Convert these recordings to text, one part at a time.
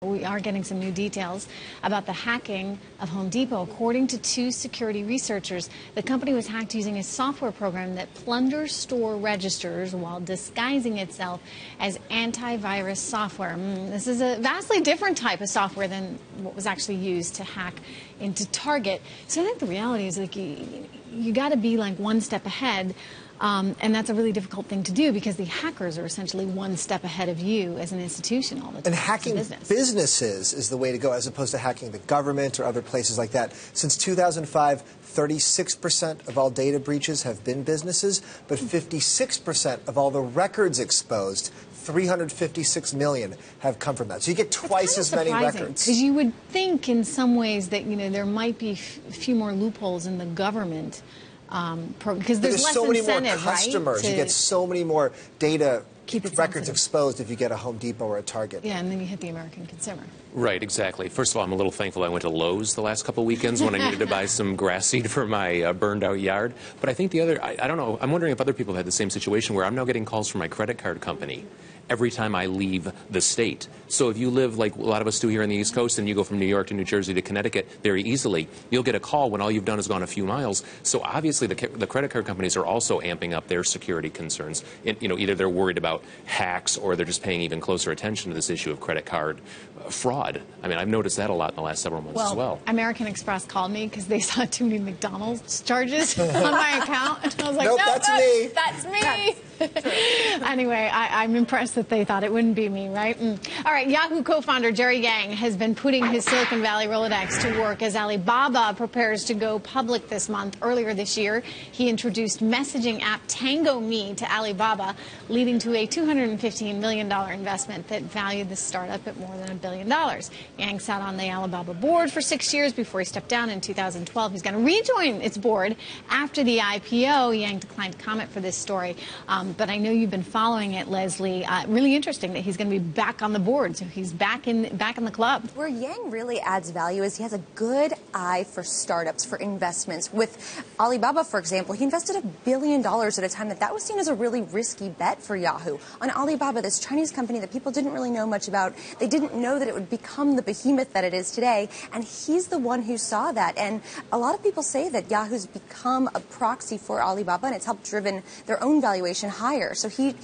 We are getting some new details about the hacking of Home Depot. According to two security researchers, the company was hacked using a software program that plunders store registers while disguising itself as antivirus software. This is a vastly different type of software than what was actually used to hack into Target. So I think the reality is like you got to be like one step ahead. And that's a really difficult thing to do because the hackers are essentially one step ahead of you as an institution all the time. And hacking businesses is the way to go as opposed to hacking the government or other places like that. Since 2005, 36% of all data breaches have been businesses, but 56% of all the records exposed, 356 million, have come from that. So you get twice as many records. Because you would think in some ways that, there might be a few more loopholes in the government. Because there's less so many more incentive, customers. Right? You get so many more data records exposed if you get a Home Depot or a Target. Yeah, and then you hit the American consumer. Right, exactly. First of all, I'm a little thankful I went to Lowe's the last couple of weekends when I needed to buy some grass seed for my burned-out yard. But I think the other, I don't know, I'm wondering if other people have had the same situation where I'm now getting calls from my credit card company every time I leave the state. So if you live, like a lot of us do here on the East Coast, and you go from New York to New Jersey to Connecticut very easily, you'll get a call when all you've done is gone a few miles. So obviously the credit card companies are also amping up their security concerns. Either they're worried about hacks or they're just paying even closer attention to this issue of credit card fraud. I mean, I've noticed that a lot in the last several months as well. American Express called me because they saw too many McDonald's charges on my account. And I was like, nope, no, that's me. That's me. Anyway, I'm impressed that they thought it wouldn't be me, right? All right, Yahoo co-founder Jerry Yang has been putting his Silicon Valley Rolodex to work as Alibaba prepares to go public this month. Earlier this year, he introduced messaging app Tango Me to Alibaba, leading to a $215 million investment that valued the startup at more than $1 billion. Yang sat on the Alibaba board for 6 years before he stepped down in 2012. He's going to rejoin its board after the IPO. Yang declined to comment for this story. But I know you've been following it, Leslie. Really interesting that he's going to be back on the board, so he's back in the club. Where Yang really adds value is he has a good eye for startups, for investments. With Alibaba, for example, he invested $1 billion at a time that was seen as a really risky bet for Yahoo. On Alibaba, this Chinese company that people didn't really know much about, they didn't know that it would become the behemoth that it is today, and he's the one who saw that. And a lot of people say that Yahoo's become a proxy for Alibaba, and it's helped driven their own valuation higher. So he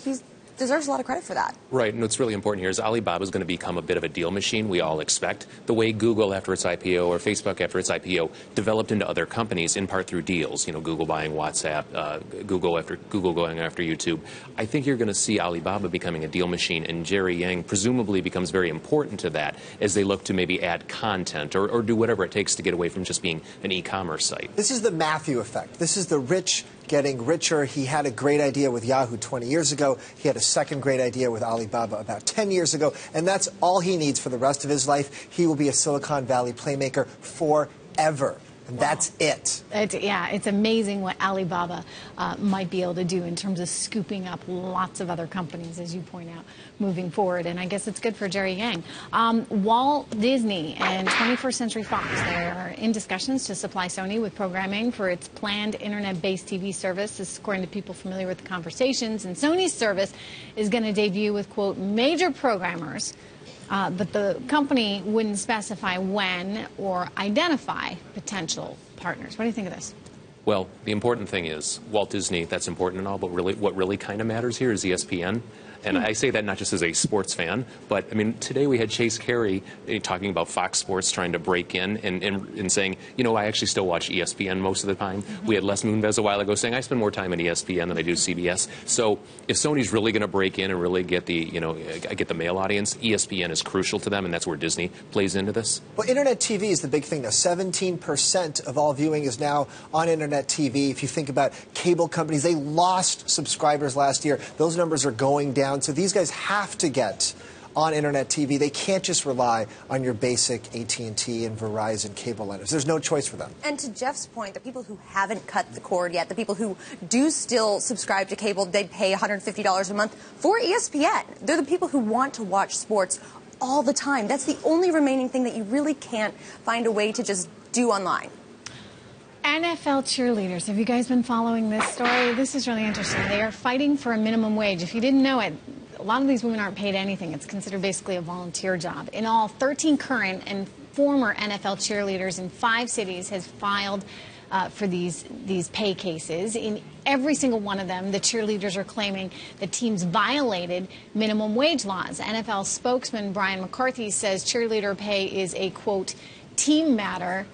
deserves a lot of credit for that. Right, and what's really important here is Alibaba is going to become a bit of a deal machine, we all expect. The way Google after its IPO or Facebook after its IPO developed into other companies in part through deals, Google buying WhatsApp, Google going after YouTube. I think you're going to see Alibaba becoming a deal machine, and Jerry Yang presumably becomes very important to that as they look to maybe add content or do whatever it takes to get away from just being an e-commerce site. This is the Matthew effect. This is the rich getting richer. He had a great idea with Yahoo 20 years ago. He had a second great idea with Alibaba about 10 years ago. And that's all he needs for the rest of his life. He will be a Silicon Valley playmaker forever. And that's it. It's amazing what Alibaba might be able to do in terms of scooping up lots of other companies, as you point out, moving forward. And I guess it's good for Jerry Yang. Walt Disney and 21st Century Fox, they are in discussions to supply Sony with programming for its planned internet-based TV service. This is according to people familiar with the conversations. And Sony's service is going to debut with, quote, major programmers. But the company wouldn't specify when or identify potential partners. What do you think of this? Well, the important thing is Walt Disney, that's important and all, but really, what really kind of matters here is ESPN. And I say that not just as a sports fan, but, I mean, today we had Chase Carey talking about Fox Sports trying to break in and saying, I actually still watch ESPN most of the time. We had Les Moonves a while ago saying, I spend more time at ESPN than I do CBS. So if Sony's really going to break in and really get the, get the male audience, ESPN is crucial to them, and that's where Disney plays into this. Well, Internet TV is the big thing now. 17% of all viewing is now on Internet TV. If you think about cable companies, they lost subscribers last year. Those numbers are going down. So these guys have to get on Internet TV. They can't just rely on your basic AT&T and Verizon cable lenders. There's no choice for them. And to Jeff's point, the people who haven't cut the cord yet, the people who do still subscribe to cable, they pay $150 a month for ESPN. They're the people who want to watch sports all the time. That's the only remaining thing that you really can't find a way to just do online. NFL cheerleaders. Have you guys been following this story? This is really interesting. They are fighting for a minimum wage. If you didn't know it, a lot of these women aren't paid anything. It's considered basically a volunteer job. In all, 13 current and former NFL cheerleaders in 5 cities has filed for these pay cases. In every single one of them, the cheerleaders are claiming the teams violated minimum wage laws. NFL spokesman Brian McCarthy says cheerleader pay is a, quote, team matter.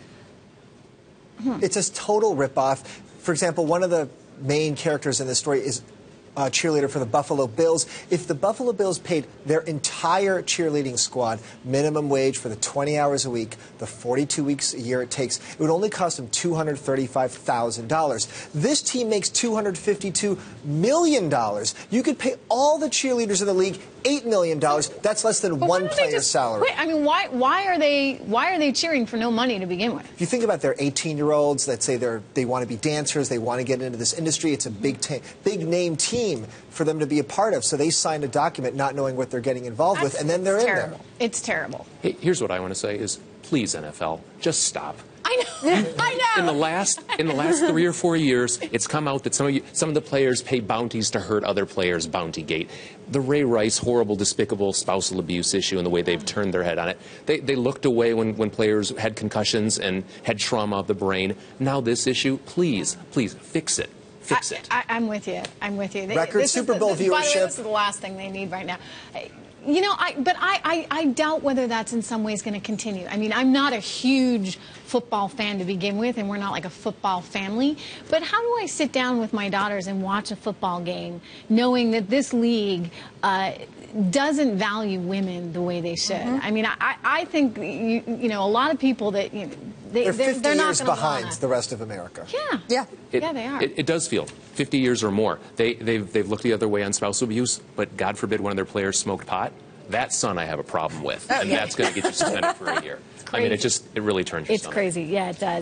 It's a total ripoff. For example, one of the main characters in this story is a cheerleader for the Buffalo Bills. If the Buffalo Bills paid their entire cheerleading squad minimum wage for the 20 hours a week, the 42 weeks a year it takes, it would only cost them $235,000. This team makes $252 million. You could pay all the cheerleaders in the league $8 million. That's less than one player's salary. Wait, I mean, why are they cheering for no money to begin with? If you think about their 18-year-olds that say they want to be dancers, they want to get into this industry, it's a big name team for them to be a part of. So they signed a document not knowing what they're getting involved with, and then they're in there. It's terrible. Hey, here's what I want to say is, please, NFL, just stop. I know. I know. In the last 3 or 4 years, it's come out that some of the players pay bounties to hurt other players, Bountygate. The Ray Rice horrible, despicable spousal abuse issue and the way they've turned their head on it. They looked away when players had concussions and had trauma of the brain. Now this issue, please fix it. Fix it. I'm with you. I'm with you. Record Super Bowl viewership. By the way, this is the last thing they need right now. You know, I doubt whether that's in some ways going to continue. I mean, I'm not a huge football fan to begin with, and we're not like a football family. But how do I sit down with my daughters and watch a football game knowing that this league doesn't value women the way they should? I mean, I think, you know, a lot lot of people that, you know, they're 50 not years behind the rest of America. Yeah. They are. It does feel 50 years or more. They've looked the other way on spousal abuse, but God forbid one of their players smoked pot. That son I have a problem with, and that's going to get you suspended for a year. I mean, it really turns your stomach. It's crazy. Yeah, it does.